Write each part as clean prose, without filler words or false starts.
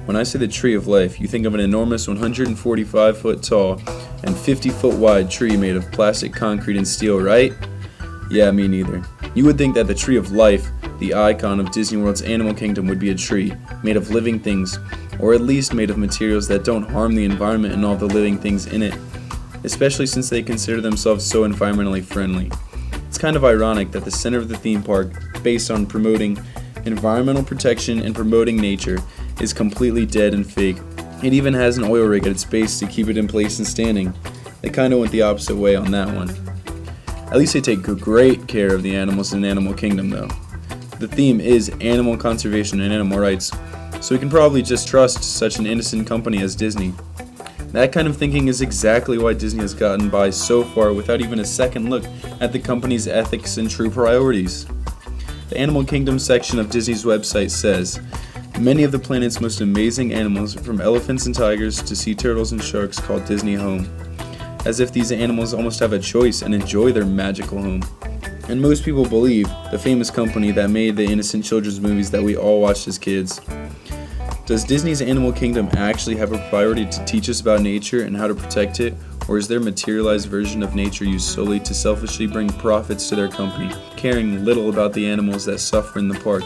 When I say the tree of life, you think of an enormous 145-foot tall and 50-foot wide tree made of plastic, concrete, and steel, right? Yeah, me neither. You would think that the tree of life, the icon of Disney World's Animal Kingdom, would be a tree made of living things, or at least made of materials that don't harm the environment and all the living things in it, especially since they consider themselves so environmentally friendly. It's kind of ironic that the center of the theme park, based on promoting environmental protection and promoting nature, is completely dead and fake. It even has an oil rig at its base to keep it in place and standing. They kind of went the opposite way on that one. At least they take great care of the animals in Animal Kingdom though. The theme is animal conservation and animal rights, so we can probably just trust such an innocent company as Disney. That kind of thinking is exactly why Disney has gotten by so far without even a second look at the company's ethics and true priorities. The Animal Kingdom section of Disney's website says, "Many of the planet's most amazing animals, from elephants and tigers to sea turtles and sharks, call Disney home." As if these animals almost have a choice and enjoy their magical home. And most people believe the famous company that made the innocent children's movies that we all watched as kids. Does Disney's Animal Kingdom actually have a priority to teach us about nature and how to protect it, or is their materialized version of nature used solely to selfishly bring profits to their company, caring little about the animals that suffer in the park?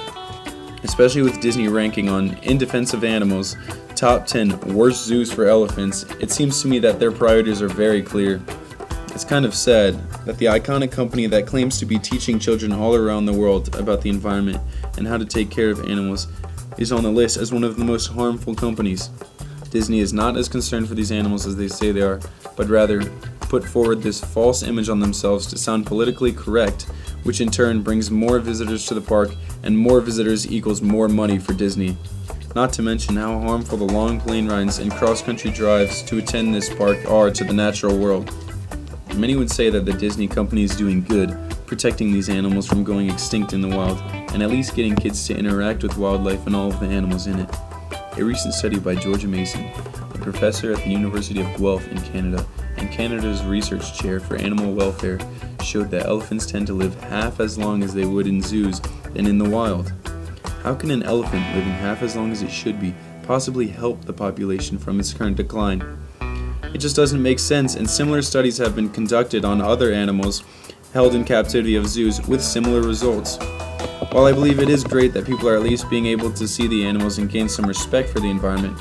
Especially with Disney ranking on In Defense of Animals, top 10 worst zoos for elephants, it seems to me that their priorities are very clear. It's kind of sad that the iconic company that claims to be teaching children all around the world about the environment and how to take care of animals is on the list as one of the most harmful companies. Disney is not as concerned for these animals as they say they are, but rather put forward this false image on themselves to sound politically correct, which in turn brings more visitors to the park, and more visitors equals more money for Disney. Not to mention how harmful the long plane rides and cross-country drives to attend this park are to the natural world. Many would say that the Disney company is doing good, protecting these animals from going extinct in the wild, and at least getting kids to interact with wildlife and all of the animals in it. A recent study by Georgia Mason, a professor at the University of Guelph in Canada, and Canada's research chair for animal welfare, showed that elephants tend to live half as long as they would in zoos than in the wild. How can an elephant living half as long as it should be possibly help the population from its current decline? It just doesn't make sense, and similar studies have been conducted on other animals held in captivity of zoos with similar results. While I believe it is great that people are at least being able to see the animals and gain some respect for the environment,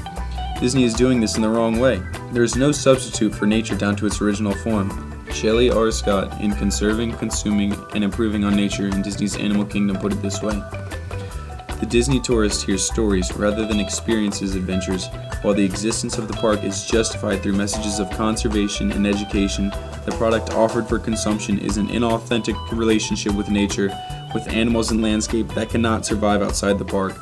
Disney is doing this in the wrong way. There is no substitute for nature down to its original form. Shelley R. Scott, in Conserving, Consuming, and Improving on Nature in Disney's Animal Kingdom, put it this way: "The Disney tourist hears stories rather than experiences adventures. While the existence of the park is justified through messages of conservation and education, the product offered for consumption is an inauthentic relationship with nature, with animals and landscape that cannot survive outside the park."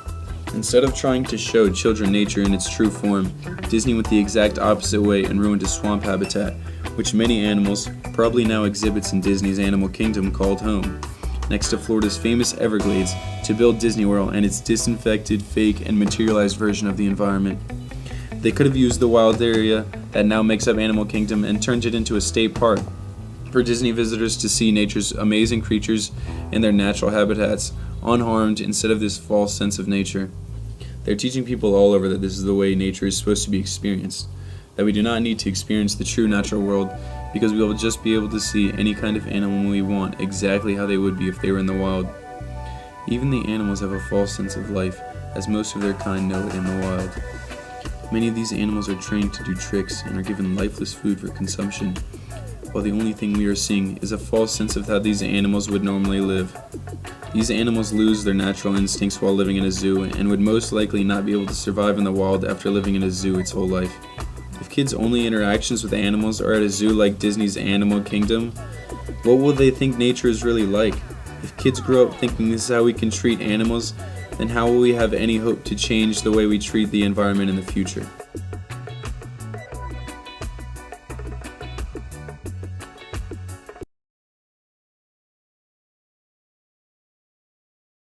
Instead of trying to show children nature in its true form, Disney went the exact opposite way and ruined a swamp habitat, which many animals probably now exhibits in Disney's Animal Kingdom called home, next to Florida's famous Everglades, to build Disney World and its disinfected, fake, and materialized version of the environment. They could have used the wild area that now makes up Animal Kingdom and turned it into a state park for Disney visitors to see nature's amazing creatures in their natural habitats, unharmed, instead of this false sense of nature. They're teaching people all over that this is the way nature is supposed to be experienced, that we do not need to experience the true natural world because we will just be able to see any kind of animal we want exactly how they would be if they were in the wild. Even the animals have a false sense of life, as most of their kind know it in the wild. Many of these animals are trained to do tricks and are given lifeless food for consumption, while the only thing we are seeing is a false sense of how these animals would normally live. These animals lose their natural instincts while living in a zoo and would most likely not be able to survive in the wild after living in a zoo its whole life. If kids' only interactions with animals are at a zoo like Disney's Animal Kingdom, what will they think nature is really like? If kids grow up thinking this is how we can treat animals, then how will we have any hope to change the way we treat the environment in the future?